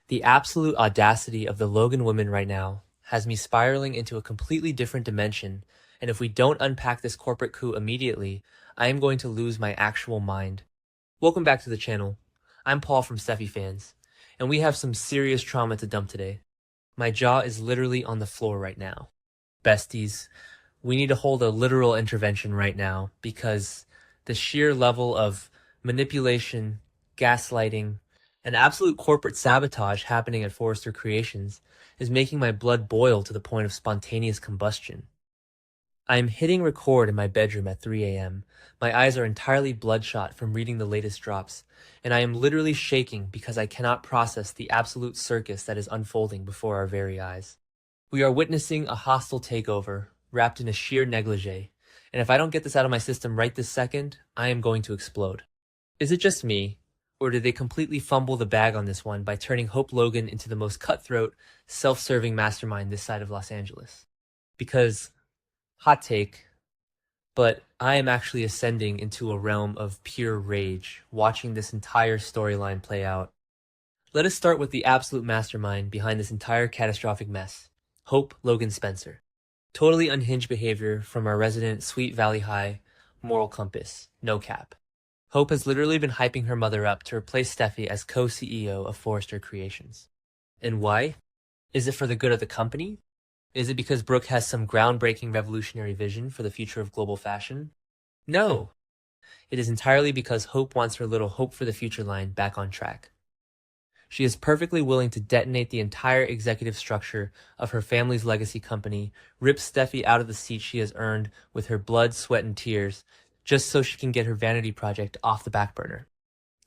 The absolute audacity of the Logan women right now has me spiraling into a completely different dimension, and if we don't unpack this corporate coup immediately, I am going to lose my actual mind. Welcome back to the channel. I'm Paul from Steffi Fans, and we have some serious trauma to dump today. My jaw is literally on the floor right now. Besties, we need to hold a literal intervention right now because the sheer level of manipulation, gaslighting, and absolute corporate sabotage happening at Forrester Creations is making my blood boil to the point of spontaneous combustion. I am hitting record in my bedroom at 3 a.m. My eyes are entirely bloodshot from reading the latest drops, and I am literally shaking because I cannot process the absolute circus that is unfolding before our very eyes. We are witnessing a hostile takeover, wrapped in a sheer negligee, and if I don't get this out of my system right this second, I am going to explode. Is it just me, or did they completely fumble the bag on this one by turning Hope Logan into the most cutthroat, self-serving mastermind this side of Los Angeles? Because, hot take, but I am actually ascending into a realm of pure rage, watching this entire storyline play out. Let us start with the absolute mastermind behind this entire catastrophic mess, Hope Logan Spencer. Totally unhinged behavior from our resident Sweet Valley High moral compass, no cap. Hope has literally been hyping her mother up to replace Steffi as co-CEO of Forrester Creations. And why? Is it for the good of the company? Is it because Brooke has some groundbreaking revolutionary vision for the future of global fashion? No. It is entirely because Hope wants her little Hope for the Future line back on track. She is perfectly willing to detonate the entire executive structure of her family's legacy company, rip Steffi out of the seat she has earned with her blood, sweat, and tears, just so she can get her vanity project off the back burner.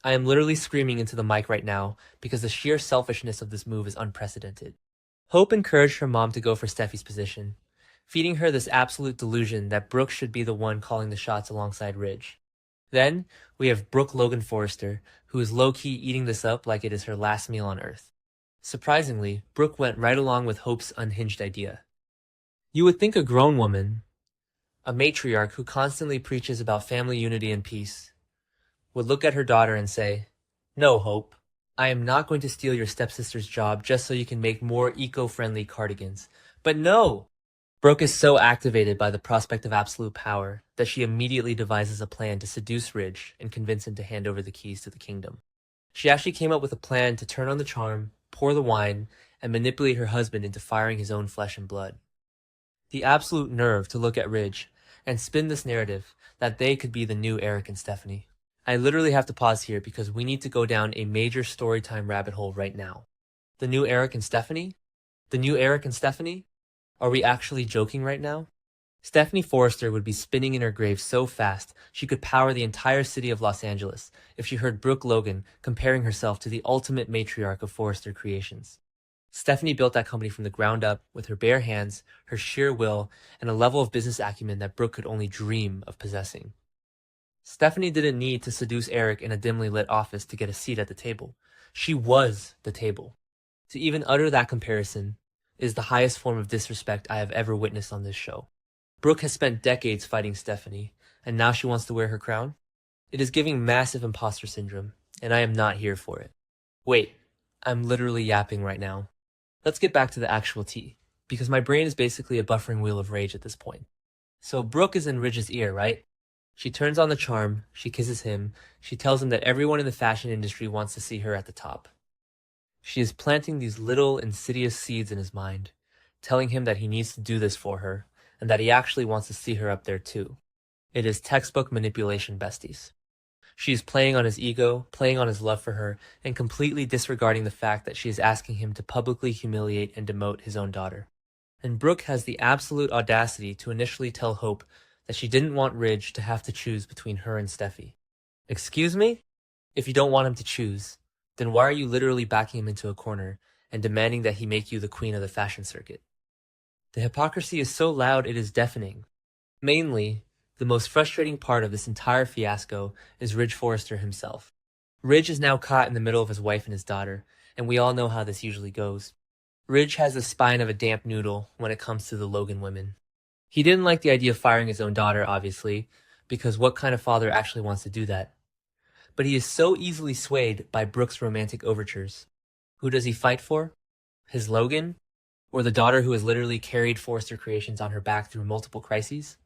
I am literally screaming into the mic right now because the sheer selfishness of this move is unprecedented. Hope encouraged her mom to go for Steffi's position, feeding her this absolute delusion that Brooke should be the one calling the shots alongside Ridge. Then, we have Brooke Logan Forrester, who is low-key eating this up like it is her last meal on Earth. Surprisingly, Brooke went right along with Hope's unhinged idea. You would think a grown woman, a matriarch who constantly preaches about family unity and peace, would look at her daughter and say, "No, Hope, I am not going to steal your stepsister's job just so you can make more eco-friendly cardigans." But no! Brooke is so activated by the prospect of absolute power that she immediately devises a plan to seduce Ridge and convince him to hand over the keys to the kingdom. She actually came up with a plan to turn on the charm, pour the wine, and manipulate her husband into firing his own flesh and blood. The absolute nerve to look at Ridge and spin this narrative that they could be the new Eric and Stephanie. I literally have to pause here because we need to go down a major storytime rabbit hole right now. The new Eric and Stephanie? The new Eric and Stephanie? Are we actually joking right now? Stephanie Forrester would be spinning in her grave so fast she could power the entire city of Los Angeles if she heard Brooke Logan comparing herself to the ultimate matriarch of Forrester Creations. Stephanie built that company from the ground up with her bare hands, her sheer will, and a level of business acumen that Brooke could only dream of possessing. Stephanie didn't need to seduce Eric in a dimly lit office to get a seat at the table. She was the table. To even utter that comparison is the highest form of disrespect I have ever witnessed on this show. Brooke has spent decades fighting Stephanie, and now she wants to wear her crown? It is giving massive imposter syndrome, and I am not here for it. Wait, I'm literally yapping right now. Let's get back to the actual tea, because my brain is basically a buffering wheel of rage at this point. So Brooke is in Ridge's ear, right? She turns on the charm, she kisses him, she tells him that everyone in the fashion industry wants to see her at the top. She is planting these little insidious seeds in his mind, telling him that he needs to do this for her, and that he actually wants to see her up there too. It is textbook manipulation, besties. She is playing on his ego, playing on his love for her, and completely disregarding the fact that she is asking him to publicly humiliate and demote his own daughter. And Brooke has the absolute audacity to initially tell Hope that she didn't want Ridge to have to choose between her and Steffi. Excuse me? If you don't want him to choose, then why are you literally backing him into a corner and demanding that he make you the queen of the fashion circuit? The hypocrisy is so loud it is deafening. Mainly, the most frustrating part of this entire fiasco is Ridge Forrester himself. Ridge is now caught in the middle of his wife and his daughter, and we all know how this usually goes. Ridge has the spine of a damp noodle when it comes to the Logan women. He didn't like the idea of firing his own daughter, obviously, because what kind of father actually wants to do that? But he is so easily swayed by Brooke's romantic overtures. Who does he fight for? His Logan? Or the daughter who has literally carried Forrester Creations on her back through multiple crises?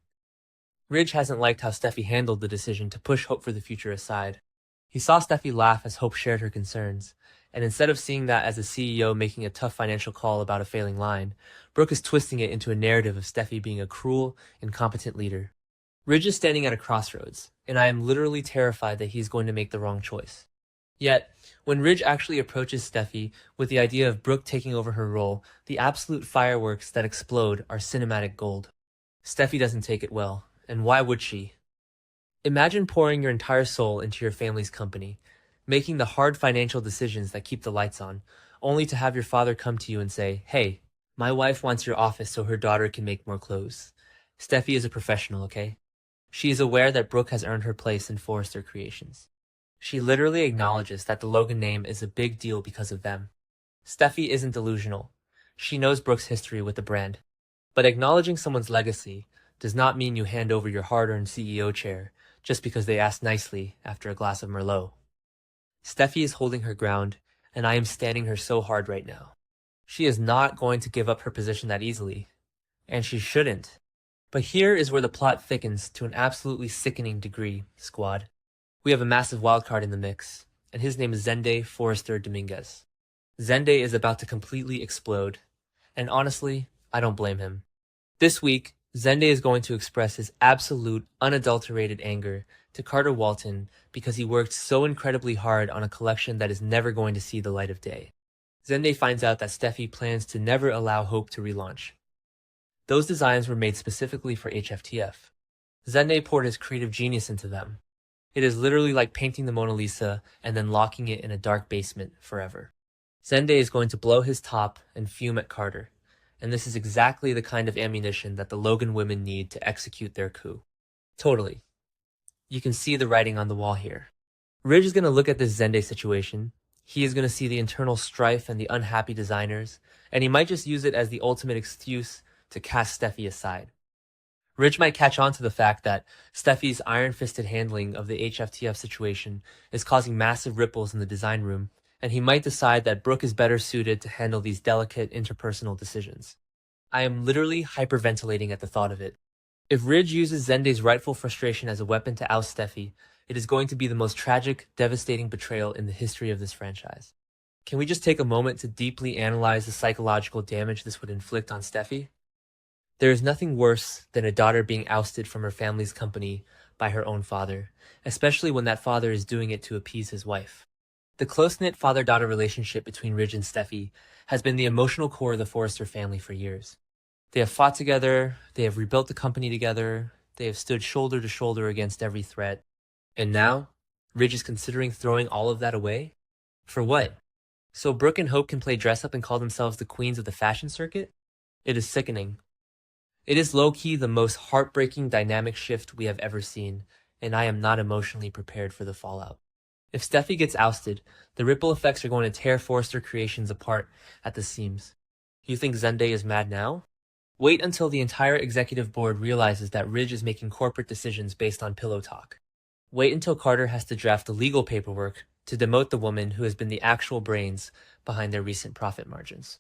Ridge hasn't liked how Steffi handled the decision to push Hope for the future aside. He saw Steffi laugh as Hope shared her concerns, and instead of seeing that as a CEO making a tough financial call about a failing line, Brooke is twisting it into a narrative of Steffi being a cruel, incompetent leader. Ridge is standing at a crossroads, and I am literally terrified that he's going to make the wrong choice. Yet, when Ridge actually approaches Steffi with the idea of Brooke taking over her role, the absolute fireworks that explode are cinematic gold. Steffi doesn't take it well, and why would she? Imagine pouring your entire soul into your family's company, making the hard financial decisions that keep the lights on, only to have your father come to you and say, "Hey, my wife wants your office so her daughter can make more clothes." Steffi is a professional, okay? She is aware that Brooke has earned her place in Forrester Creations. She literally acknowledges that the Logan name is a big deal because of them. Steffi isn't delusional. She knows Brooke's history with the brand. But acknowledging someone's legacy does not mean you hand over your hard-earned CEO chair just because they asked nicely after a glass of Merlot. Steffi is holding her ground, and I am standing her so hard right now. She is not going to give up her position that easily, and she shouldn't. But here is where the plot thickens to an absolutely sickening degree, squad. We have a massive wildcard in the mix, and his name is Zende Forrester Dominguez. Zende is about to completely explode, and honestly, I don't blame him. This week, Zende is going to express his absolute, unadulterated anger to Carter Walton because he worked so incredibly hard on a collection that is never going to see the light of day. Zende finds out that Steffi plans to never allow Hope to relaunch. Those designs were made specifically for HFTF. Zende poured his creative genius into them. It is literally like painting the Mona Lisa and then locking it in a dark basement forever. Zende is going to blow his top and fume at Carter, and this is exactly the kind of ammunition that the Logan women need to execute their coup. Totally. You can see the writing on the wall here. Ridge is going to look at this Zende situation. He is going to see the internal strife and the unhappy designers, and he might just use it as the ultimate excuse to cast Steffi aside. Ridge might catch on to the fact that Steffi's iron-fisted handling of the HFTF situation is causing massive ripples in the design room, and he might decide that Brooke is better suited to handle these delicate interpersonal decisions. I am literally hyperventilating at the thought of it. If Ridge uses Zende's rightful frustration as a weapon to oust Steffi, it is going to be the most tragic, devastating betrayal in the history of this franchise. Can we just take a moment to deeply analyze the psychological damage this would inflict on Steffi? There is nothing worse than a daughter being ousted from her family's company by her own father, especially when that father is doing it to appease his wife. The close-knit father-daughter relationship between Ridge and Steffi has been the emotional core of the Forrester family for years. They have fought together, they have rebuilt the company together, they have stood shoulder to shoulder against every threat. And now, Ridge is considering throwing all of that away? For what? So Brooke and Hope can play dress-up and call themselves the queens of the fashion circuit? It is sickening. It is low-key the most heartbreaking dynamic shift we have ever seen, and I am not emotionally prepared for the fallout. If Steffi gets ousted, the ripple effects are going to tear Forrester Creations apart at the seams. You think Zende is mad now? Wait until the entire executive board realizes that Ridge is making corporate decisions based on pillow talk. Wait until Carter has to draft the legal paperwork to demote the woman who has been the actual brains behind their recent profit margins.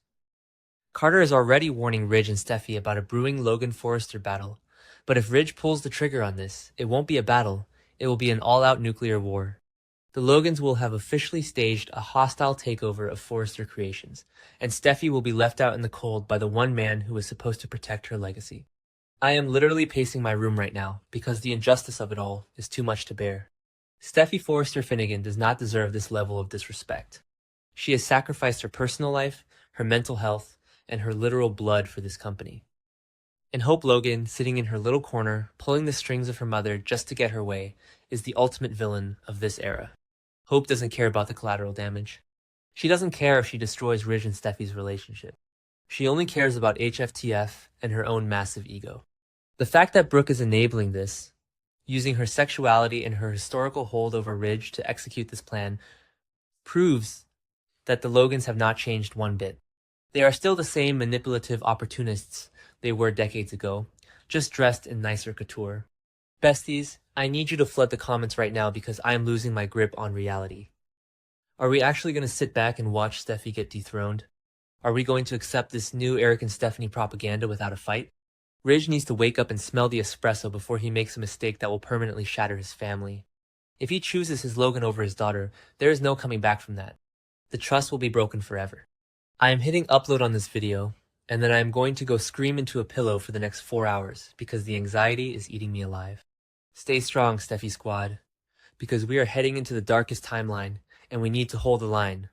Carter is already warning Ridge and Steffi about a brewing Logan Forrester battle, but if Ridge pulls the trigger on this, it won't be a battle, it will be an all-out nuclear war. The Logans will have officially staged a hostile takeover of Forrester Creations, and Steffi will be left out in the cold by the one man who was supposed to protect her legacy. I am literally pacing my room right now because the injustice of it all is too much to bear. Steffi Forrester Finnegan does not deserve this level of disrespect. She has sacrificed her personal life, her mental health, and her literal blood for this company. And Hope Logan, sitting in her little corner, pulling the strings of her mother just to get her way, is the ultimate villain of this era. Hope doesn't care about the collateral damage. She doesn't care if she destroys Ridge and Steffi's relationship. She only cares about HFTF and her own massive ego. The fact that Brooke is enabling this, using her sexuality and her historical hold over Ridge to execute this plan, proves that the Logans have not changed one bit. They are still the same manipulative opportunists they were decades ago, just dressed in nicer couture. Besties, I need you to flood the comments right now because I am losing my grip on reality. Are we actually going to sit back and watch Steffi get dethroned? Are we going to accept this new Eric and Stephanie propaganda without a fight? Ridge needs to wake up and smell the espresso before he makes a mistake that will permanently shatter his family. If he chooses his Logan over his daughter, there is no coming back from that. The trust will be broken forever. I am hitting upload on this video, and then I am going to go scream into a pillow for the next 4 hours because the anxiety is eating me alive. Stay strong, Steffi Squad, because we are heading into the darkest timeline, and we need to hold the line